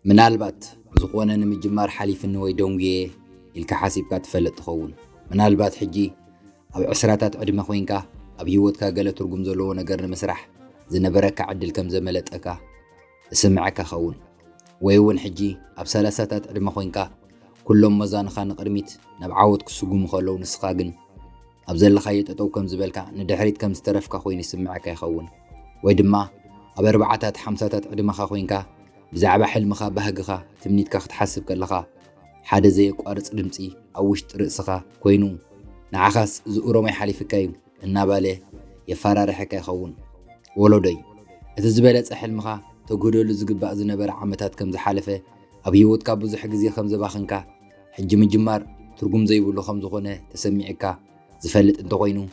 من البات زخوانا نمجمار حليف النوي دونجي إلك حاسبك تفلت تخون من البات حجي أبي عسراتات عدم خوينكا أبي هوتكا قال ترقم زلو نقرن مسرح زنبرك عدل كم زملتك اسمعك خون ويون حجي أب سلاساتات عدم خوينكا كلهم مزان خان قرميت نبعاود كسقوم خلو نسخاقن أبزل خيط أتو كم زبالك ندحريت كم سترفك خوين يسمعك يخون ويدما أبي ربعاتات حمساتات عدم خوينكا بزعبة حلمخا بهجخا تمنيتك تحسب كلخا حدا زي قارص دمصي او وشط رأسخا كوينو نعخاس زقرومي حليفكايو الناباله يفرارحك يخون ولودي اتزبلت حلمخا تغدلو زغبا زنبر عمتات كم زحالفه اب هيوتكا بزح غزي خم زباخنكا حج مجمار ترغم زيبلو خم زخونه تسميعكا زفلت انت كوينو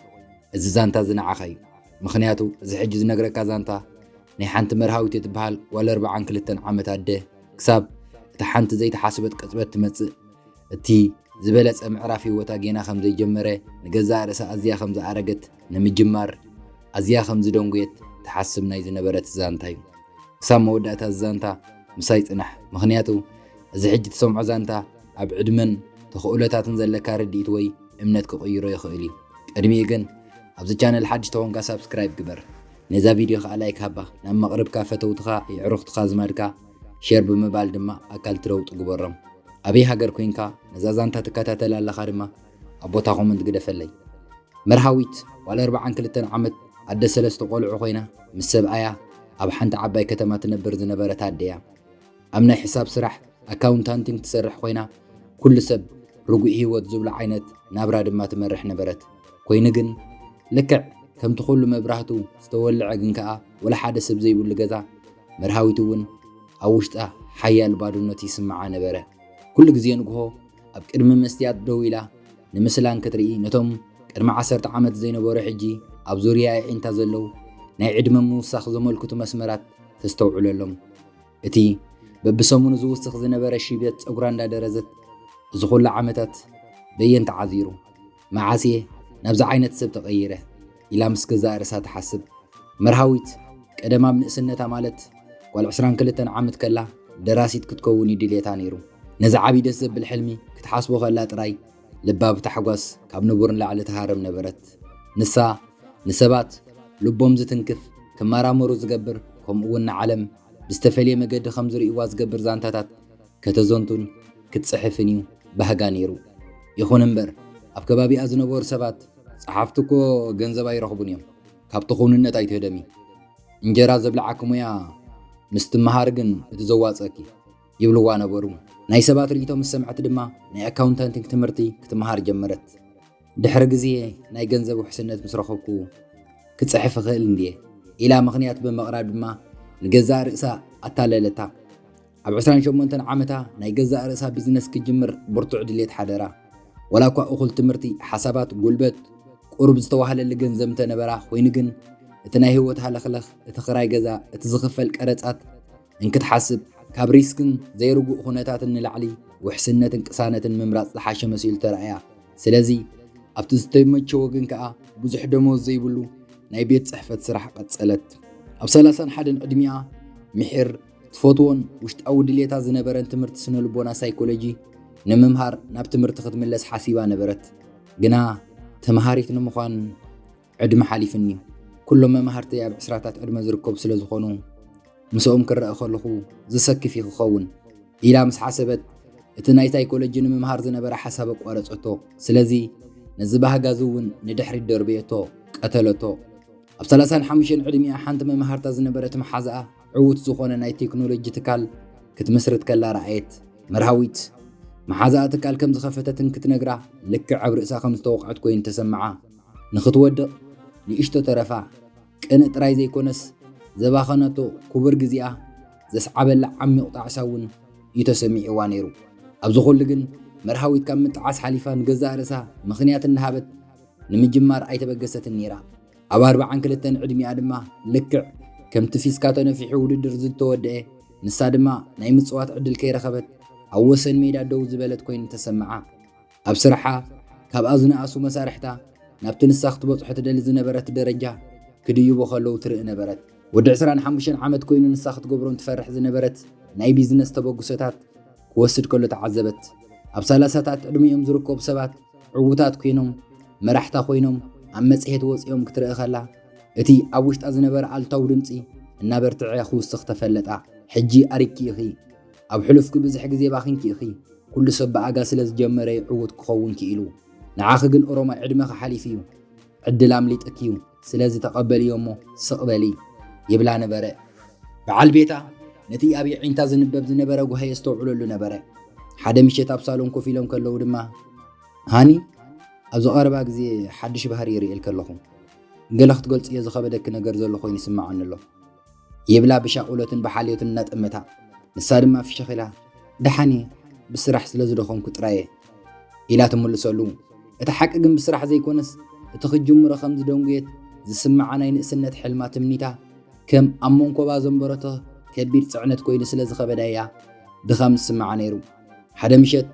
از زانتا زنعخاي مخنياتو زحج زنغركا زانتا ني حنت مرهاوت يتبحال ولا 42 عامت عده كساب تحنت زي تحاسبت قصبت تمص اتي زبلص معرافي وتا جينا خم زي جمره نغزا رسا ازيا خم زارغت نمجمار ازيا خم زدونغيت تحسب ناي زنبرت زانتاي كساب موداتا زانتا مساي صنح مخنياتو از حج تسمع زانتا اب عدمن تخولتاتن زلكا رديت وي امنت كقيرو يخيلي قدمي جن ابز channel حج تونكا سبسكرايب جبر نزا فيديو لايك هبا نام مقرب كافتوتخا يعرخت خازمادكا شير بمبال دما اكل تروط غبرم ابي هاجر كوينكا نزا زانتا تكاتاتل الله دما ابوتا كومنت غدفلي مرحاويت ولا 42 عامت عد سلسته قلعو خوينا مسبايا اب حنت عباي كتما تنبر زنبرت عديا امنا حساب سرح اكاونتانتينج تسرح خوينا كل سب رغي هيوت زبل عينت نابرا دما تمرح نبرت كوينغن لكع كم تخلو مبراهتو استولع جنكا ولا حدا سب زي بول غزا مرهاويتون اوشطا حيال بادونتي سمعا نبره كل غزي نغو اب قدم مستيات دويلا نمسلان كتري نتوم قدم 10 عامت زي نبره حجي اب زوريا انت زلو ناي عدم موسخ زملكتو مسمرات تستوعللهم اتي ببسمون زوسخ زنبره شيبت صغرا اندادرزت زخول عامتات بين تعذيرو معاسيه نبز عينت سب تغيره إلى مسكزا رسات حسب مرهاويت قدما من سنتا مالت وال 22 عامت كلا دراسيت كتكوني ديليتا نيرو نزا عبي دس بالحلمي كتحاسبو خلا طراي لباب تحغوس كاب نبورن لعل تهارم نبرت نسا نسبات لبوم زتنكف كمارامرو زغبر كم ون عالم بستفلي مقد خمزر إيواز قبر زانتاتات كتزونتون كتصحفنيو بهغا نيرو يخون انبر أبكبابي أزنبور سبات صحافتكو ገንዘብ አይረኽቡን እዮም ካብቲ ኹንነት አይተደሚ እንጀራ ዘብልዓኩም ያ ምስትመሃር ግን እትዘዋጸኪ ይብልዋ ነበሩ ናይ ሰባት ርኢቶም ሰምዓት ድማ ናይ አካውንታንቲንግ ትምህርቲ ክትመሃር ጀመረት ድሕሪ ግዜ ናይ ገንዘብ ውሕስነት ምስ ረኸብኩ ክጽሕፍ ኽእል እንዴ ኢላ ምኽንያት በመቕራብ ድማ ንገዛ ርእሳ ኣታለለታ ኣብ 28 ዓመታ ናይ ገዛ ርእሳ ቢዝነስ ክጅምር ብርቱዕ ድሌት ሓደራ ወላኳ እኹል ትምህርቲ ሓሳባት ጉልበት قرب ዝተዋህለ ለገንዘብ ተነበራ ኮይንግን እቲ ናይ ህይወት ሃለኽለኽ እቲ ኽራይ ገዛ እቲ ዝኽፈል ቀረጻት እንክትሓስብ ካብ ሪስክን ዘይርጉእ ኩነታትን ንላዕሊ ውሕስነትን ቅሳነትን ምምራጽ ዝሓሸ መሲሉ ተራእያ ስለዚ ኣብቲ ዝተመቸወ ግን ከዓ ብዙሕ ደሞዝ ዘይብሉ ናይ ቤት ጽሕፈት ስራሕ ቀጸለት ኣብ 31 ዕድሚኣ ምሕር ትፈትዎን ውሽጣዊ ድሌታ ዝነበረን ትምህርቲ ስነ ልቦና ሳይኮሎጂ ንምምሃር ናብ ትምህርቲ ክትምለስ ሓሲባ ነበረት ግና ተማሃሪት ንምዃን ዕድመ ሓሊፍኒ ኩሎም መማሃርተይ ኣብ 20ታት ዕድመ ዝርከቡ ስለ ዝኾኑ ምስኦም ክረአ ከለኹ ዝሰክፍ ይኸውን ኢላ ምስ ሓሰበት እቲ ናይ ሳይኮሎጂ ንምምሃር ዝነበረ ሓሳብ ኣቋረፀቶ ስለዚ ነዚ ባህጋዝ እውን ንድሕሪ ደርቤቶ ቀተለቶ ኣብ 35 ዕድሚኣ ሓንቲ መማሃርታ ዝነበረት መሓዛኣ ዕውት ዝኾነ ናይ ቴክኖሎጂ ትካል ክትመስርት ከላ ረኣየት መርሃዊት محازا تكال كم زخفتتن كتنقرا لك عبر إسا خمس توقعت كوين تسمعا نخطودق لإشتو ترفع كأنت راي زي كونس زباخناتو كبر جزيئة زسعب اللعمي قطع ساون يتسمع وانيرو أبزخول لغن مرحاويت كم متعاس حليفان قزا رسا مخنيات النهابت نمجمار أي تبقسة النيرا أبا 4 كلتن عدمي آدما لك كم تفيسكاتو في حول الدرزلتو ودئي نسادما نايمت صوات عدل كي رخبت أوسن ميدا دو زبالت كوين تسمعا أبسرحا كاب أزنا أسو مسارحتا نابتن الساخت بطحة دل زنبرت درجة ክድይቦ ከለዉ ትርኢ ነበረት ወዲ 25 ዓመት ኮይኑ ንሳ ክትገብሮም ትፈርሕ ዝነበረት ናይ ቢዝነስ ተበግሶታት ክወስድ ከሎ ተዓዘበት ኣብ 30ታት ዕድሚኦም ዝርከቡ ሰባት ዕዉታት ኮይኖም መራሕታ ኮይኖም ኣብ መጽሔት ወፂኦም ክትርኢ ከላ እቲ ኣብ ውሽጣ ዝነበረ ኣልታዊ ድምፂ እናበርትዐ ክውስኽ ተፈለጣ ሕጂ ኣሪኪ ኢኺ ኣብ ሕሉፍኪ ብዙሕ ግዜ ባኺንኪ ኢኺ ኩሉ ሰብ ብኣጋ ስለ ዝጀመረ ዕዉት ክኸውን ክኢሉ ንዓኺ ግን ኦሮማይ ዕድመኻ ሓሊፍ እዩ ዕድል ኣምሊጥክ እዩ ስለዚ ተቐበልዮ እሞ ስቕበሊ ይብላ ነበረ በዓል ቤታ ነቲ ኣብ ዒንታ ዝንበብ ዝነበረ ጉሃየ ዝተውዕለሉ ነበረ ሓደ ምሸት ኣብ ሳሎን ኮፍ ኢሎም ከለዉ ድማ ሃኒ ኣብ ዝቐረባ ግዜ ሓድሽ ባህሪ ይርእየል ከለኹ ገለ ክትገልጽዮ ዝኸበደክ ነገር ዘሎ ኮይኑ ይስምዓኒ ኣሎ ይብላ ብሻቁሎትን ብሓልዮትን እናጠመታ ንሳ ድማ ፍሽኽ ኢላ ደሓኒ ብስራሕ ስለ ዝደኸምኩ ጥራየ ኢላ ትምልሰሉ እቲ ሓቂ ግን ብስራሕ ዘይኮነስ እቲ ክጅምሮ ከም ዝደንጉየት ዝስምዓ ናይ ንእስነት ሕልማ ትምኒታ ከም ኣብ መንኮባ ዘንበረቶ ከቢድ ጽዕነት ኮይኑ ስለ ዝኸበዳ እያ ድኻም ዝስምዓ ነይሩ ሓደ ምሸት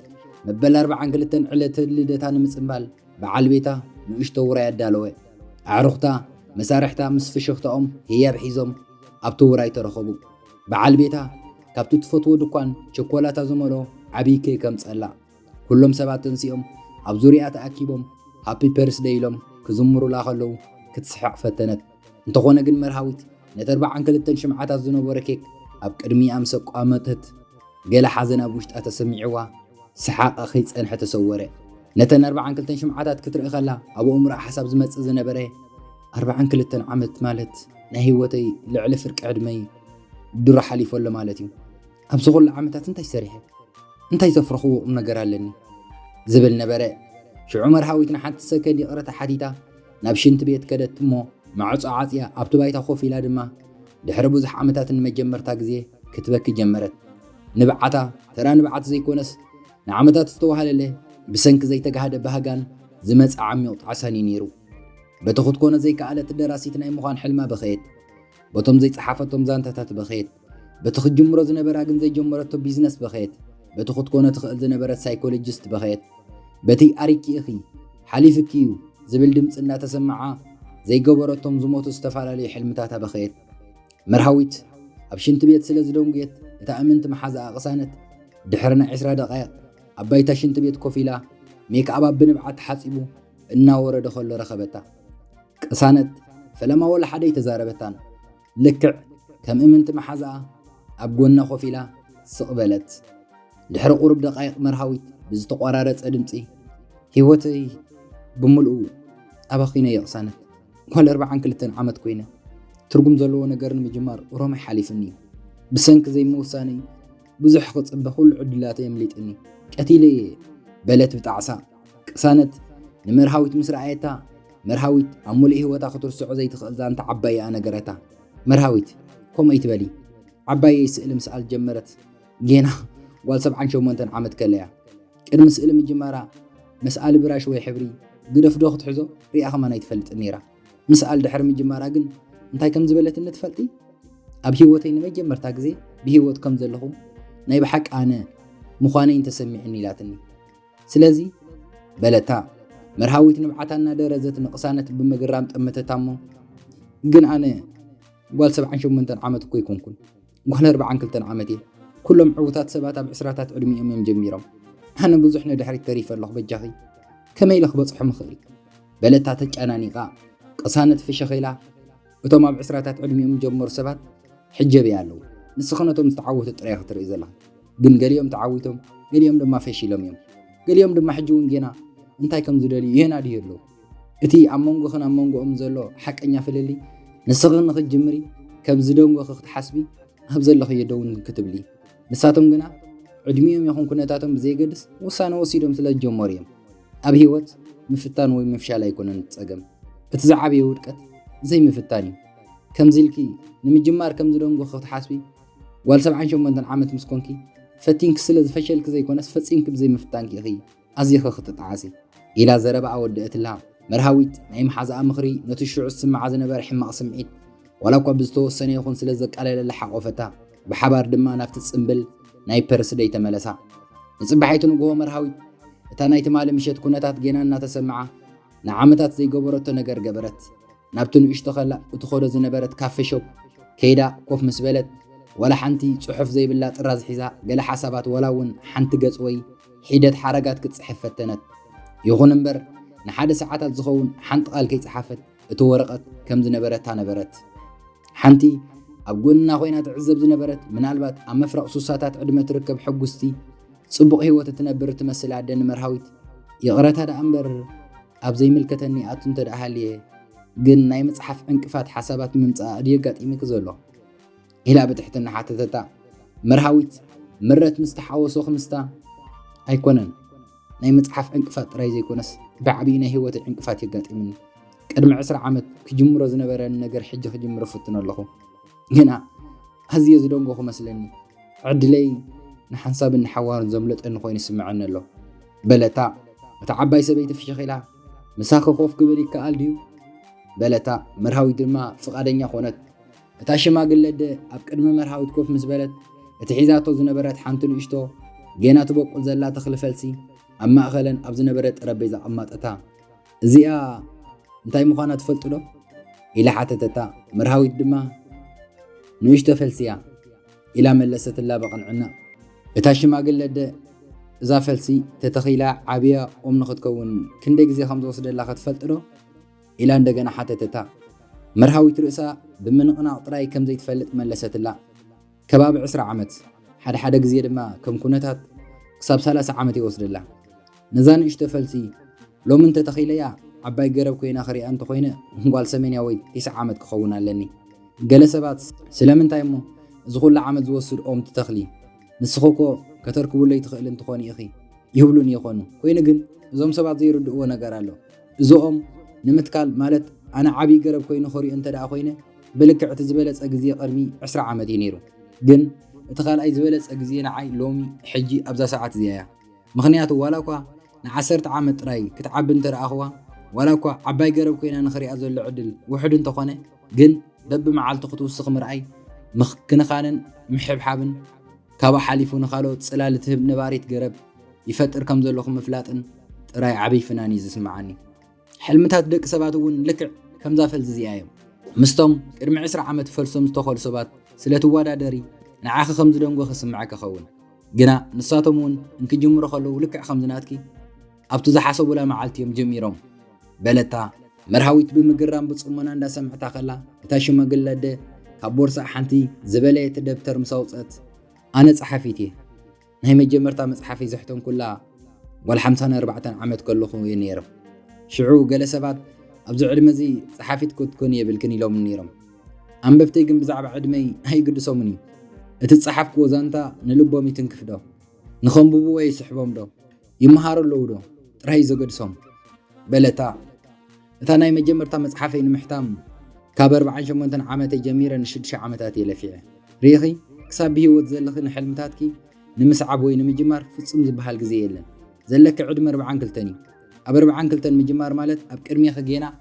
መበል 42 ዕለት ልደታ ንምጽምባል በዓል ቤታ ንእሽቶ ውራይ ኣዳለወ ኣዕሩኽታ መሳርሕታ ምስ ፍሽኽታኦም ህያብ ሒዞም ኣብቲ ውራይ ተረኸቡ በዓል ቤታ ካብቲ ትፈትዎ ድኳን ቸኮላታ ዝመልኦ ዓብዪ ኬክ ከምጸላ ኩሎም ሰባት ተንሲኦም ኣብ ዙርያ ተኣኪቦም ሃፒ በርስደይ ኢሎም ክዝምሩላ ከለዉ ክትስሕቕ ፈተነት እንተኾነ ግን መርሃዊት ነቲ 42 ሽምዓታት ዝነበረ ኬክ ኣብ ቅድሚኣ ምስ ኣቋመጠት ገለ ሓዘን ኣብ ውሽጣ ተሰሚዕዋ ሰሓቕ ከይጸንሐ ተሰወረ ነተን 42 ሽምዓታት ክትርኢ ከላ ኣብ ኣእምሮኣ ሓሳብ ዝመጽእ ዝነበረ 42 ዓመት ማለት ናይ ህይወተይ ልዕሊ ፍርቂ ዕድመይ ድሮ ሓሊፈሎ ማለት እዩ ኣብዚ ኩሉ ዓመታት እንታይ ሰሪሐ እንታይ ዘፍረኽዎ ቁም ነገር ኣለኒ ዝብል ነበረ ሽዑ መርሃዊት ንሓንቲ ሰከንድ ይቕረታ ሓቲታ ናብ ሽንቲ ቤት ከደት እሞ ማዕጾ ዓጽያ ኣብቲ ባይታ ኮፍ ኢላ ድማ ድሕሪ ብዙሕ ዓመታት ንመጀመርታ ግዜ ክትበኪ ጀመረት ንብዓታ ተራ ንብዓት ዘይኮነስ ንዓመታት ዝተዋሃለለ ብሰንኪ ዘይተጋሃደ ባህጋን ዝመጽ ዓሚቕ ጣዕሳኒ ነይሩ በቲ ክትኮነ ዘይከኣለት ደራሲት ናይ ምዃን ሕልማ በኸየት በቶም ዘይጸሓፈቶም ዛንታታት በኸየት በቲ ክጅምሮ ዝነበራ ግን ዘይጀመረቶ ቢዝነስ በኸየት በቲ ክትኮነ ትኽእል ዝነበረት ሳይኮሎጂስት በኸየት በቲ ኣሪኪ ኢኺ ሓሊፍኪ እዩ ዝብል ድምፂ እናተሰምዓ ዘይገበረቶም ዝሞቱ ዝተፈላለዩ ሕልምታት በኸየት መርሃዊት ኣብ ሽንቲ ቤት ስለ ዝደንጉየት እታ ኣመንቲ መሓዛኣ ቅሳነት ድሕሪ ናይ 20 ደቓይቕ ኣብ ባይታ ሽንቲ ቤት ኮፍ ኢላ ሜክኣባ ብንብዓት ሓፂቡ እናወረደ ከሎ ረኸበታ ቅሳነት ፈለማ ወላ ሓደ ተዛረበታን ልክዕ ከም እምንቲ መሓዛኣ ኣብ ጎና ኮፍ ኢላ ስቕበለት ድሕሪ ቁሩብ ደቓይቕ መርሃዊት ብዝተቆራረፀ ድምፂ ህይወተይ ብምልኡ ኣባኺነ የቕሳነት ጓል 42 ዓመት ኮይነ ትርጉም ዘለዎ ነገር ንምጅማር ሮማይ ሓሊፍኒ እዩ ብሰንኪ ዘይምውሳነይ ብዙሕ ክጽበ ኩሉ ዕድላት የምሊጥኒ ቀቲለ በለት ብጣዕሳ ቅሳነት ንመርሃዊት ምስ ረኣየታ መርሃዊት ኣብ ሙሉእ ህይወታ ክትርስዖ ዘይትኽእል ዛንታ ዓባይኣ ነገረታ መርሃዊት ከምኡ ይትበሊ ዓባየይ ስእሊ ምስኣል ጀመረት ጌና ጓል 78 ዓመት ከለያ ቅድሚ ስእሊ ምጅማራ መስኣሊ ብራሽ ወይ ሕብሪ ግደፍዶ ክትሕዞ ሪኣ ኸማና ይትፈልጥ ነይራ ምስኣል ድሕሪ ምጅማራ ግን እንታይ ከም ዝበለት እንትፈልጢ ኣብ ህይወተይ ንመጀመርታ ግዜ ብህይወት ከም ዘለኹ ናይ ብሓቂ ኣነ ምዃነይ እንተሰሚዕኒ ኢላትኒ ስለዚ በለታ መርሃዊት ንብዓታ እናደረዘት ንቕሳነት ብምግራም ጠመተታ እሞ ግን ኣነ ጓል 78 ዓመት እኮ ይኮንኩን ጓል 42 ዓመት እየ ኩሎም ዕዉታት ሰባት ኣብ 20ታት ዕድሚኦም እዮም ጀሚሮም ኣነ ብዙሕ ንድሕሪት ተሪፈ ኣለኹ በጃኺ ከመይ ኢለ ክበፅሖ ምኽእል በለታ ተጨናኒቓ ቅሳነት ፍሽኽ ኢላ እቶም ኣብ 20ታት ዕድሚኦም ጀመሩ ሰባት ሕጀብ ኣለዉ ንስኽነቶም ዝተዓወቱ ጥራይ ክትርኢ ዘለኻ ግን ገሊኦም ተዓዊቶም ገሊኦም ድማ ፈሺሎም እዮም ገሊኦም ድማ ሕጂ እውን ጌና እንታይ ከም ዝደልዩ ይህና ድዩ ኣለዉ እቲ ኣብ መንጎኽን ኣብ መንጎኦም ዘሎ ሓቀኛ ፍልሊ ንስኽን ንኽትጅምሪ ከም ዝደንጎኺ ክትሓስቢ ኣብ ዘለኽዮ ደውን ክትብሊ ንሳቶም ግና ዕድሚኦም ይኹን ኩነታቶም ብዘይገድስ ውሳነ ወሲዶም ስለ ዝጀመሩ እዮም ኣብ ህይወት ምፍታን ወይ ምፍሻል ኣይኮነን ትጸገም እቲ ዝዓበየ ውድቀት ዘይምፍታን እዩ ከምዚ ኢልኪ ንምጅማር ከም ዝደንጎኺ ክትሓስቢ ጓል 78 ዓመት ምስ ኮንኪ ፈቲንክ ስለ ዝፈሸልክ ዘይኮነስ ፈጺምክ ብዘይምፍታንኪ ኢኺ ኣዝየኺ ክትጠዓሲ ኢላ ዘረባኣ ወድአትላ መርሃዊት ናይ መሓዛኣ ምኽሪ ነቲ ሽዑ ዝስምዓ ዝነበረ ሕማቕ ስምዒት ዋላ እኳ ብዝተወሰነ ይኹን ስለ ዘቃለለላ ሓቆፈታ ብሓባር ድማ ናብቲ ጽምብል ናይ በርስደይ ተመለሳ ንጽባሐይቱ ንግሆ መርሃዊት እታ ናይ ትማሊ ምሸት ኩነታት ጌና እናተሰምዓ ንዓመታት ዘይገበረቶ ነገር ገበረት نابتو نشتو خلا اتخودو زنبرت كافي شوب كيدا كوف مسبلت ولا حنتي صحف زي بالله طراز حيزا قال حسابات ولا ون حنت قصوي حيدت حركات كتصحف فتنت يخون امبر نحد ساعات زخون حنت قال كي صحفت اتو ورقت كم زنبرت نبرت حنتي أبقولنا خوينا تعذب زنبرت من البات أما مفرق صوصاتات عدمة تركب حقوستي صبق هي تنبر تمثل عدن مرهويت يقرأت هذا أمبر أبزي ملكتني أتون تد أهلي جن نايم صحف انكفات حسابات من أديقات إيمك زولو إلى بتحتنا حتى تتا مرهويت مرت مستحاوة سوخ مستا أيكونن نايم صحف انكفات رايزي كونس بعبينا هي انكفات يقات إيمني قدم 10 عامت كجمرو زنبر النجر حج كجمرو فتنا الله هنا هزي زدونغو مسلني عدلي نحنساب النحوار زملت إنه خوين يسمعنا له بلتا متعباي سبيت في شخيلها مساخو خوف قبلي كقال ديو بلتا مرهاوي دما فقادنيا خونت تاشي ما قلد أبقدم مرهاوي تكوف مسبلت اتحيزاتو زنبرت حانتو إشتو جيناتو بقول زلا تخل فلسي أما أخلن أب زنبرت ربيزا أما تتا زيا انتاي مخانا تفلتو له إلى حتى تتا مرهاوي دما نيشتو فلسيا إلى ملست الله بقن عنا بتاشي ما قلد إذا فلسي تتخيلا عبيا نخد كون كندق زي 5 وصد الله خد فلتلو إلى عندنا حتى تتا مرهاوي ترأسا بمنقنا طراي كم زي تفلت ملست الله كباب 10 عامت حد زيد ما كم كنتات كساب 3 عامت يوصد الله نزان إشتو فلسي لو من تتخيلا يا عباي قرب كوينا خري أنت خوينا قال 8 وي 9 عامت كخونا لني جلسات سلام تايمو زغول عامت زوصل تتخلي نسخوكو كتركبوا لي تخيل انت خوني أخي يهبلوني يخونو كوينا جن زوم سبعة زيرو دقونا قرالو زوم نمتكال مالت أنا عبي قرب كوينا خوري أنت دا أخوينا بلك اعتزبلت أجزية قرمي 10 عامت ينيرو جن اتخال أي زبلت أجزية نعي لومي حجي أبزا ساعات زيايا مخنياتو ولا كوا نعسرت عامت راي كتعب انت أخوا ولا كوا عباي قرب كوينا نخري أزول عدل وحد انت خونه جن دب معالتو خطو السخم رأي كنخانن محب حابن كابا حليفو نخالو تصلال تهب نباريت قرب يفتر كم زلوخم مفلاتن راي عبي فناني زسمعاني حلمتات دق سباتون لكع كم زافل زيايم مستم كرم 10 عامت فلسم استخول سبات سلاتو وادا داري نعاخ خمز دونغو خسمعك خون جنا نصاتمون انك جمرو خلو لكع خمزناتكي ابتو زحاسو ولا معالتيم جميرهم بلتا مرهاويت بمقرام بصمنا ندا سمعتا خلا تاشي ما قلده كابورصا حنتي زبليت دفتر مسوصت أنا صحفيتي هي مجمرتا مصحفي زحتهم كلها وال54 عامت كله خوي نيرم شعو جلسات أبزع عدمزي صحفيت كنت كوني بالكني لو من نيرم أم بفتيجن بزعب عدمي هي قدسوا مني تتصحف كوزانتا نلبو ميتن كفدو نخون بوبو يسحبهم دو يمهاروا له دو راهي زقدسهم بلتا ثاني مجمرتا مصحفي نمحتام كابر 48 عامت جميرة نشد عامتات يلفيه ريخي كساب هيوت زلخن حلمتاتكي نمسعب وين مجمار فصم زبحال غزي يلن زلك عدم 40 كلتني اب 40 كلتن مجمار مالت اب قرمي خجينا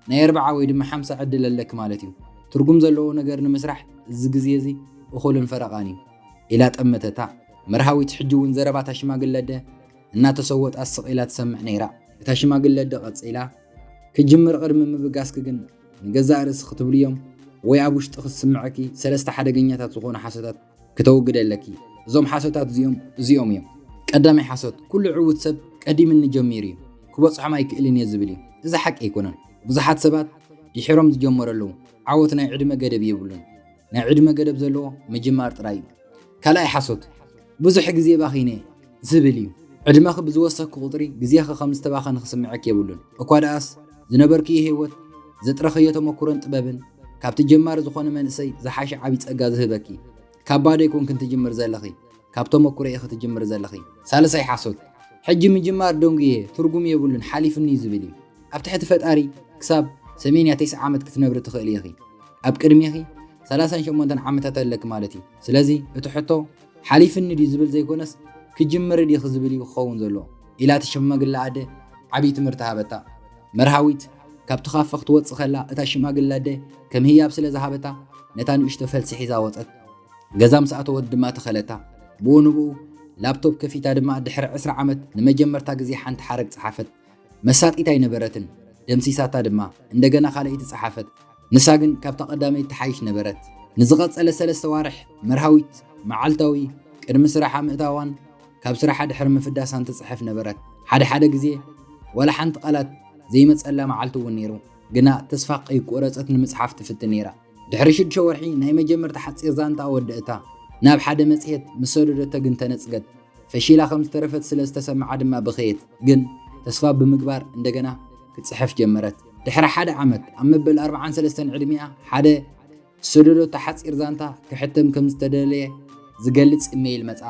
ناي 4 وي دم 5 عدل لك مالتي ترغم زلو نجر نمسرح ز غزي زي اخولن فرقاني الى طمتتا مرهاوي تحجون زربات شماغلده እና ተሰወጥ አስቂላ ተሰምዕ ነይራ እታ ሽማግለደ ቀጽኢላ ክጅምር ቅድሚ ምብጋስክ ግን ንገዛ ርእስ ክትብልዮም ወይ ኣብ ውሽጢ ክስምዓኪ ሰለስተ ሓደገኛታት ዝኾኑ ሓሶታት ክተወግደለኪ እዞም ሓሶታት እዚኦም እዮም ቀዳማይ ሓሶት ኩሉ ዕውት ሰብ ቀዲምን ጀሚር እዩ ክበጽሖም ኣይክእልን እየ ዝብል እዩ እዚ ሓቂ ኣይኮነን ብዙሓት ሰባት ድሕሮም ዝጀመረሉ ዓወት ናይ ዕድመ ገደብ ይብሉን ናይ ዕድመ ገደብ ዘለዎ ምጅማር ጥራይ እዩ ካልኣይ ሓሶት ብዙሕ ግዜ ባኺነ ዝብል እዩ ዕድመኺ ብዝወሰኽኩ ቁጥሪ ግዜኺ ከም ዝተባኸነ ክስምዐክ የብሉን እኳ ደኣስ ዝነበርክዮ ህይወት ዘጥረኽዮ ተመኩሮን ጥበብን ካብቲ ጀማሪ ዝኾነ መንእሰይ ዝሓሸ ዓብዪ ፀጋ ዝህበኪ ካብ ባዶ ይኮንክ እንትጅምር ዘለኺ ካብ ተመኩሮ ኢኺ ትጅምር ዘለኺ ሳልሳይ ሓሶት ሕጂ ምጅማር ደንጉየ ትርጉም የብሉን ሓሊፍኒ ዝብል እዩ ኣብ ትሕቲ ፈጣሪ ክሳብ 89 ዓመት ክትነብር ትኽእል ኢኺ ኣብ ቅድሚኺ 38 ዓመታት ኣለክ ማለት እዩ ስለዚ እቲ ሕቶ ሓሊፍኒ ድዩ ዝብል ዘይኮነስ ክጅምር ድዩ ዝብል እዩ ክኸውን ዘሎ ኢላ ተሸማግላ ኣደ ዓብዪ ትምህርቲ ሃበታ መርሃዊት ካብቲ ኻፈ ክትወፅእ ከላ እታ ሽማግላ ኣደ ከም ህያብ ስለ ዝሃበታ ነታ ንእሽቶ ፈልሲ ሒዛ ወፀት ገዛ ምስኣቶ ወዲ ድማ ተኸለታ ብኡ ንብኡ ላፕቶፕ ከፊታ ድማ ድሕሪ 10 ዓመት ንመጀመርታ ግዜ ሓንቲ ሓረግ ፀሓፈት መሳጢት ኣይነበረትን ደምሲሳታ ድማ እንደገና ካልአይቲ ጸሓፈት ንሳግን ካብ ተቐዳመይ ተሓይሽ ነበረት ንዝቐጸለ 3 ዋርሕ መርሃዊት መዓልታዊ ቅድሚ ስራሓ ምእታዋን ካብ ስራሓ ድሕሪ ምፍዳሳን ትጽሕፍ ነበረት ሓደ ግዜ ወላ ሓንቲ ቃላት ዘይመጸላ መዓልቲ እውን ነይሩ ግና ተስፋ ቀይቆረጸት ንምጽሓፍ ትፍትን ነይራ ድሕሪ 6 ወርሒ ናይ መጀመርታ ሓጺር ዛንታ ወድእታ ናብ ሓደ መጽሔት ምሰደደተ ግን ተነጽገት ፈሺላ ከም ዝተረፈት ስለ ዝተሰምዓ ድማ ብኸየት ግን ተስፋ ብምግባር እንደገና ክትጽሕፍ ጀመረት ድሕሪ 1 ዓመት ኣብ መበል 43 ዕድሚኣ ሓደ ሰደደተ ሓጺር ዛንታ ክሕተም ከም ዝተደለየ ዝገልጽ ኢሜይል መጻ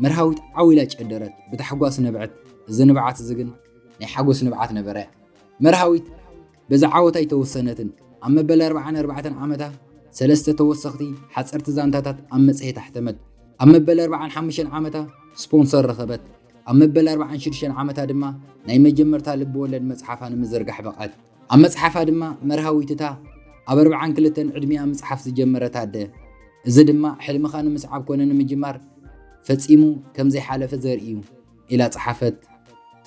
መርሃዊት ዓዊላ ጨደረት ብታሕጓስ ነብዐት እዚ ንብዓት እዚ ግን ናይ ሓጎስ ንብዓት ነበረ መርሃዊት በዛ ዓወታ ይተወሰነትን ኣብ መበል 44 ዓመታ 3 ተወሰኽቲ ሓጸርቲ ዛንታታት ኣብ መጽሔት ኣሕተመት ኣብ መበል 45 ዓመታ ስፖንሰር ረኸበት ኣብ መበል 46 ዓመታ ድማ ናይ መጀመርታ ልቢ ወለድ መጽሓፋ ንምዝርጋሕ በቓት ኣብ መጽሓፋ ድማ መርሃዊትታ ኣብ 42 ዕድሚኣ መጽሓፍ ዝጀመረት ኣደ እዚ ድማ ሕልምኻ ንምስዓብ ኮነ ንምጅማር ፈጺሙ ከም ዘይሓለፈ ዘርእዩ ኢላ ጸሓፈት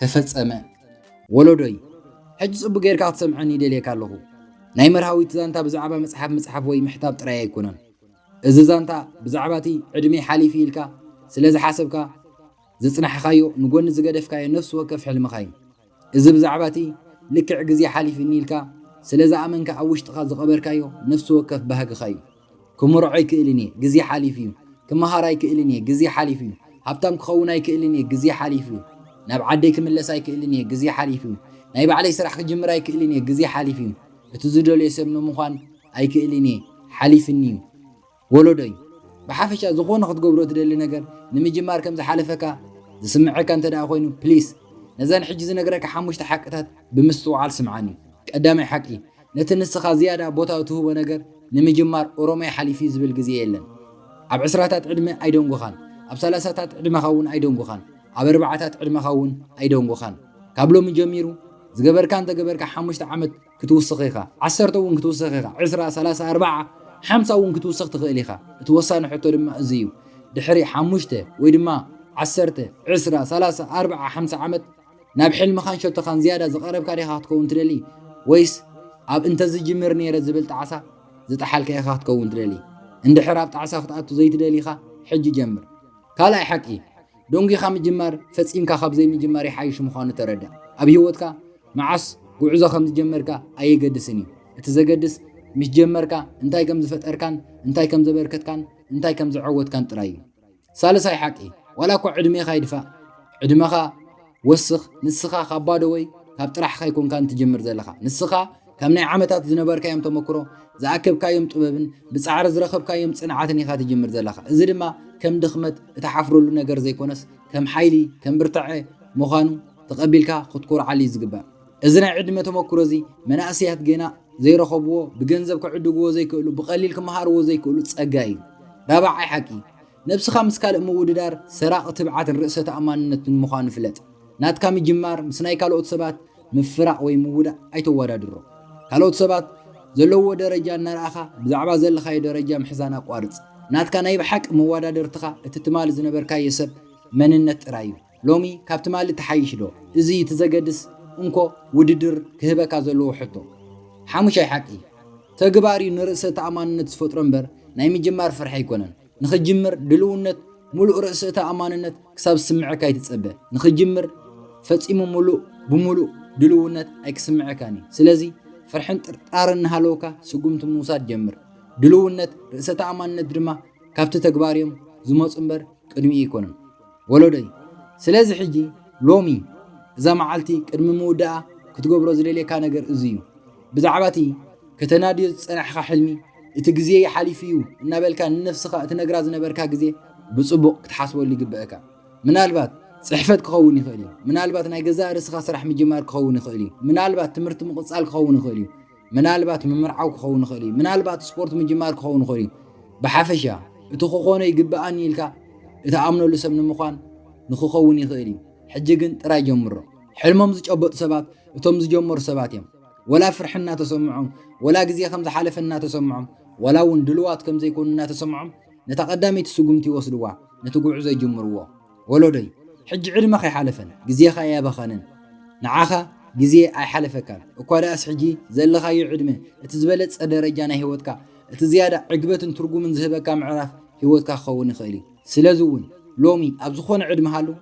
ተፈጸመ ወለዶይ ሕጂ ጽቡቕ ጌርካ ክትሰምዐኒ ይደልየካ ኣለኹ ናይ መርሃዊት ዛንታ ብዛዕባ መጽሓፍ ወይ ምሕታብ ጥራይ ኣይኮነን እዚ ዛንታ ብዛዕባቲ ዕድሜ ሓሊፍ ኢልካ ስለ ዝሓሰብካ ዝጽናሕኻዮ ንጎኒ ዝገደፍካዮ ነፍሲ ወከፍ ሕልምኻ እዩ እዚ ብዛዕባቲ ልክዕ ግዜ ሓሊፍ ኢልካ ስለ ዝኣመንካ ኣብ ውሽጥኻ ዝቐበርካዮ ነፍሲ ወከፍ ባህግኻ እዩ ክምርዖ ይክእልን እየ ግዜ ሓሊፍ እዩ ክመሃር ኣይክእልን እየ ግዜ ሓሊፍ እዩ ሃብታም ክኸውን ኣይክእልን እየ ግዜ ሓሊፍ እዩ ናብ ዓደይ ክምለስ ኣይክእልን እየ ግዜ ሓሊፍ እዩ ናይ ባዕለይ ስራሕ ክጅምር ኣይክእልን እየ ግዜ ሓሊፍ እዩ እቲ ዝደልዮ ሰብ ንምዃን ኣይክእልን እየ ሓሊፍኒ እዩ ወለዶይ ብሓፈሻ ዝኾነ ክትገብሮ ትደሊ ነገር ንምጅማር ከም ዝሓለፈካ ዝስምዐካ እንተደኣ ኮይኑ ፕሊስ ነዛን ሕጂ ዝነገረካ 5 ሓቅታት ብምስትውዓል ስምዓኒ ቀዳማይ ሓቂ ነቲ ንስኻ ዝያዳ ቦታ እትህቦ ነገር ንምጅማር ኦሮማይ ሓሊፊ ዝብል ግዜ የለን ኣብ 20ታት ዕድመ ኣይደንጎኻን ኣብ 30ታት ዕድመኻ እውን ኣይደንጎኻን ኣብ 4ታት ዕድመኻ እውን ኣይደንጎኻን ካብ ሎሚ ጀሚሩ ዝገበርካ እንተገበርካ 5 ዓመት ክትውስኽ ኢኻ 10 እውን ክትውስኽ ኢኻ 20 30 40 50 እውን ክትውስኽ ትኽእል ኢኻ እቲ ወሳኒ ሕቶ ድማ እዚ እዩ ድሕሪ 5 ወይ ድማ 10 20 30 40 50 ዓመት ናብ ሕልምኻን ሸቶኻን ዝያዳ ዝቐረብካ ዲኻ ክትከውን ትደሊ ወይስ ኣብ እንተ ዝጅምር ነይረ ዝብል ጣዓሳ ዝጠሓልካ ኢኻ ክትከውን ትደሊ እንድሕር ኣብ ጣዓሳ ክትኣቱ ዘይትደሊኻ ሕጂ ጀምር ካልኣይ ሓቂ ዶንጊኻ ምጅማር ፈጺምካ ካብ ዘይምጅማር ይሓይሽ ምዃኑ ተረዳእ ኣብ ህይወትካ መዓስ ጉዕዞ ከም ዝጀመርካ ኣይገድስን እዩ እቲ ዘገድስ ምስ ጀመርካ እንታይ ከም ዝፈጠርካን እንታይ ከም ዘበርከትካን እንታይ ከም ዝዓወትካን ጥራይ እዩ ሳልሳይ ሓቂ ዋላ እኳ ዕድሜኻ ይድፋእ ዕድሜኻ ወስኽ ንስኻ ካብ ባዶ ወይ ካብ ጥራሕኻ ይኮንካን ትጅምር ዘለኻ ንስኻ ካብ ናይ ዓመታት ዝነበርካዮም ተመክሮ ዝኣከብካዮም ጥበብን ብጻዕሪ ዝረኸብካዮም ጽንዓትን ኢኻ ትጅምር ዘለኻ እዚ ድማ ከም ድኽመት እተሓፍረሉ ነገር ዘይኮነስ ከም ሓይሊ ከም ብርታዕ ምዃኑ ተቐቢልካ ክትኮርዓሊ ዝግባእ እዚ ናይ ዕድመ ተመክሮ እዚ መናእስያት ገና ዘይረኸብዎ ብገንዘብ ክዕድግዎ ዘይክእሉ ብቐሊል ክመሃርዎ ዘይክእሉ ጸጋ እዩ ራብዓይ ሓቂ ነብስኻ ምስ ካልእ ምውድዳር ሰራቕ ትብዓትን ርእሰ ተኣማንነትን ምዃኑ ፍለጥ ናትካ ምጅማር ምስ ናይ ካልኦት ሰባት ምፍራቕ ወይ ምውዳእ ኣይተወዳድሮ ካልኦት ሰባት ዘለዎ ደረጃ እናርኣኻ ብዛዕባ ዘለኻዮ ደረጃ ምሕዛን ኣቋርጽ ናትካ ናይ ብሓቂ መወዳደርትኻ እቲ ትማሊ ዝነበርካዮ ሰብ መንነት ጥራይ እዩ ሎሚ ካብ ትማሊ ተሓይሽ ዶ እዚ ትዘገድስ እንኮ ውድድር ክህበካ ዘለዎ ሕቶ ሓሙሻይ ሓቂ ተግባሪ ንርእሰ ተኣማንነት ዝፈጥሮ እምበር ናይ ምጅማር ፍርሒ ኣይኮነን ንኽጅምር ድልውነት ሙሉእ ርእሰ ተኣማንነት ክሳብ ዝስምዐካ ይትጸበ ንኽጅምር ፈጺሙ ብምሉእ ድልውነት ኣይክስምዐካኒ ስለዚ ፍርሕን ጥርጣርን እናሃለወካ ስጉምቲ ምውሳድ ጀምር ድልውነት ርእሰ ተኣማንነት ድማ ካብቲ ተግባርዮም ዝመፁ እምበር ቅድሚ ይኮነን ወለዶይ ስለዚ ሕጂ ሎሚ እዛ መዓልቲ ቅድሚ ምውዳኣ ክትገብሮ ዝደልየካ ነገር እዚ እዩ ብዛዕባቲ ከተናድዮ ዝጸናሕኻ ሕልሚ እቲ ግዜ ይሓሊፍ እዩ እናበልካ ንነፍስኻ እቲ ነግራ ዝነበርካ ግዜ ብጽቡቕ ክትሓስበሉ ይግብአካ ምናልባት ጽሕፈት ክኸውን ይኽእል እዩ ምናልባት ናይ ገዛ ርእስኻ ስራሕ ምጅማር ክኸውን ይኽእል እዩ ምናልባት ትምህርቲ ምቕጻል ክኸውን ይኽእል እዩ ምናልባት ምምርዓው ክኸውን ይኽእል እዩ ምናልባት ስፖርት ምጅማር ክኸውን ይኽእል እዩ ብሓፈሻ እቲ ክኾነ ይግብኣኒ ኢልካ እቲ ኣምነሉ ሰብ ንምዃን ንክኸውን ይኽእል እዩ ሕጂ ግን ጥራይ ጀምሮ ሕልሞም ዝጨበጡ ሰባት እቶም ዝጀመሩ ሰባት እዮም ወላ ፍርሒ እናተሰምዖም ወላ ግዜ ከም ዝሓለፈ እናተሰምዖም ወላ እውን ድልዋት ከም ዘይኮኑ እናተሰምዖም ነታ ቀዳመይቲ ስጉምቲ ይወስድዋ ነቲ ጉዕዞ ይጅምርዎ ወለዶይ ሕጂ ዕድመኻ ይሓለፈን ግዜኻ ያበኸንን ንዓኻ جزية أي حلفك وقارئ أسحجي زي اللي خايو عدمه تزبلت درجة هيوتك تزيادة عقبة ترجو من ذهبك معرف هيوتك خوني خيلي سلازون لومي أبزخون عدمه هالو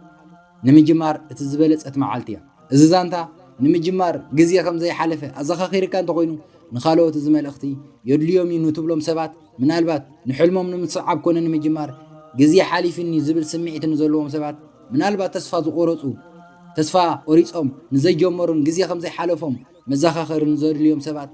نمجمار تزبلت أتمعالتيا إذا زانتا نمجمار جزية كم زي حلفة أزخا خير كان تقولوا نخالو تزمل أختي يدليوم ينوتبلهم سبات من البات نحلمهم نمتصعب كون نمجمار جزية حالفني زبل سمعت نزلهم سبات من البات تصفى زقورتو تصفى أوريتهم نزي جمرون جزية كم زي حلفهم مزخا خير نزل اليوم سبات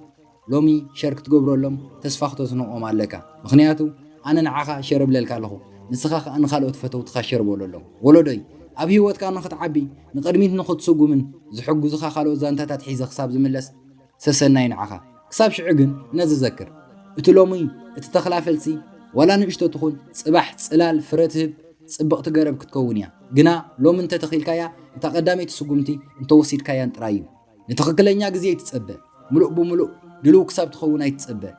لومي شركة جبر لهم تصفى خطوتنا عليك مخنياتو أنا نعاخا شرب للكالخو نسخا أنا خالو تفتو تخشر بولو ولدي أبي هوت كان نخط عبي نقدميت نخط سوق من زحق زخا خالو زانتا تحيز خصاب زملس سسناين عخا كساب شعقن نذكر اتلومي اتتخلافلسي ولا نشتو تخون صباح صلال فرتب صبق تقرب كتكونيا جنا لوم انت تخيلكايا انت قدامي تسقمتي انت وسيد كايا انطرايو نتخكلنيا غزي يتصبى ملؤ بملؤ دلو كساب تخون اي تصبى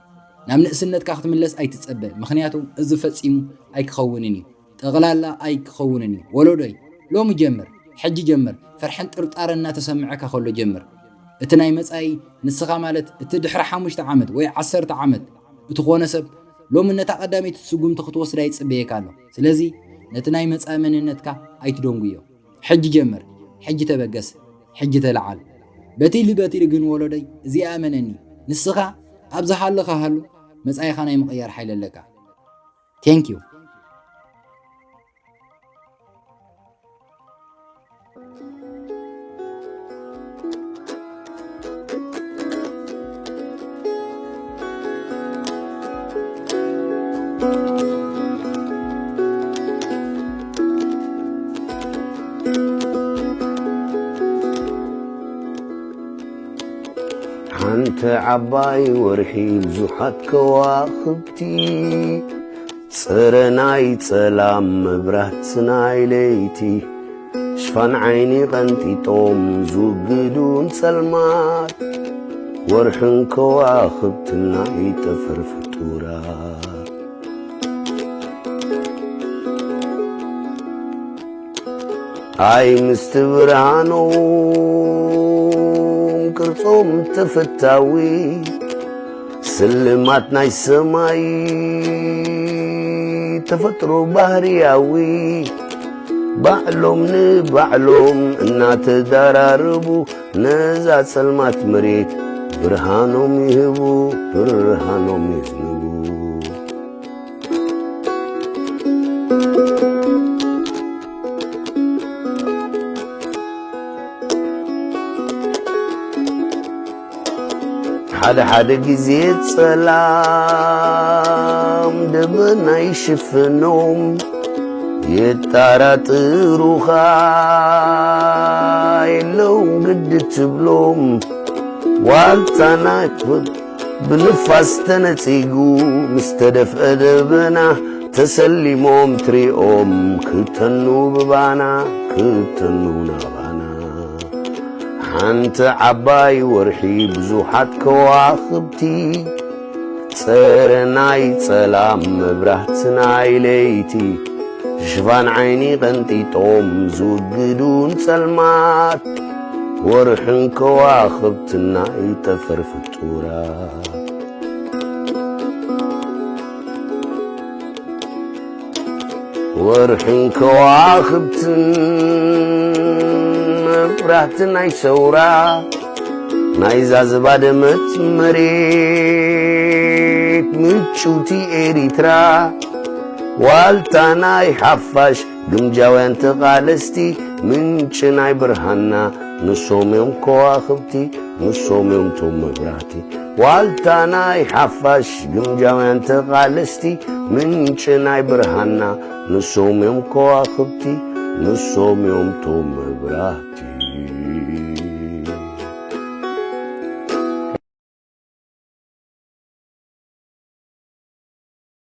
نام نقسنتك ختملس اي تصبى مخنياتو از فصيمو اي كخونني تغلالا اي كخونني ولودي لوم جمر حج جمر فرحن طرطارنا تسمعك خلو جمر اتناي مصاي نسخا مالت اتدحر 5 عامد وي 10 عامد بتخونه سب لوم نتا قدامي تسقم تخوتوس لاي صبيكالو سلازي نتناي مصا مننتك ايتدونغيو حج جمر حج تبقس حج تلعال بتي لبتي لغن ولدي زي امنني نسخا ابزحالخا هالو مصاي خاناي مقير حيل لك ثانك يو أنت عباي ورحي بزحات كواخبتي صرناي سلام مبرهتناي ليتي شفان عيني غنتي توم زوجدون سلمات ورحن كواخبتناي تفرفتورا أي مستبرانو كرتم تفتاوي سلمات ناي سماي تفترو بحرياوي بعلوم نبعلوم النات داراربو نزات سلمات مريت برهانوم يهبو برهانوم يزنبو حد جزيت سلام دبنا يشفنوم يتارات روخاي لو قد تبلوم والتانا بنفاس تنتيقو مستدف أدبنا تسلموم تريوم كتنو ببانا كتنو نابانا أنت عباي ورحي بزوحات كواخبتي صرناي سلام مبرهتناي ليتي شفان عيني غنتي توم زوجدون سلمات ورحن كواخبتناي تفرفتورا ورحن كواخبتن مبرهتناي سورا ناي زازبادمت مريت متشوتي إريترا والتاناي حفاش قمجاوين تقالستي منشناي برهانا نصوم يوم كواخبتي نصوم يوم توم مبرهتي والتاناي حفاش قمجاوين تقالستي منشناي برهانا نصوم يوم كواخبتي نصوم يوم توم مبرهتي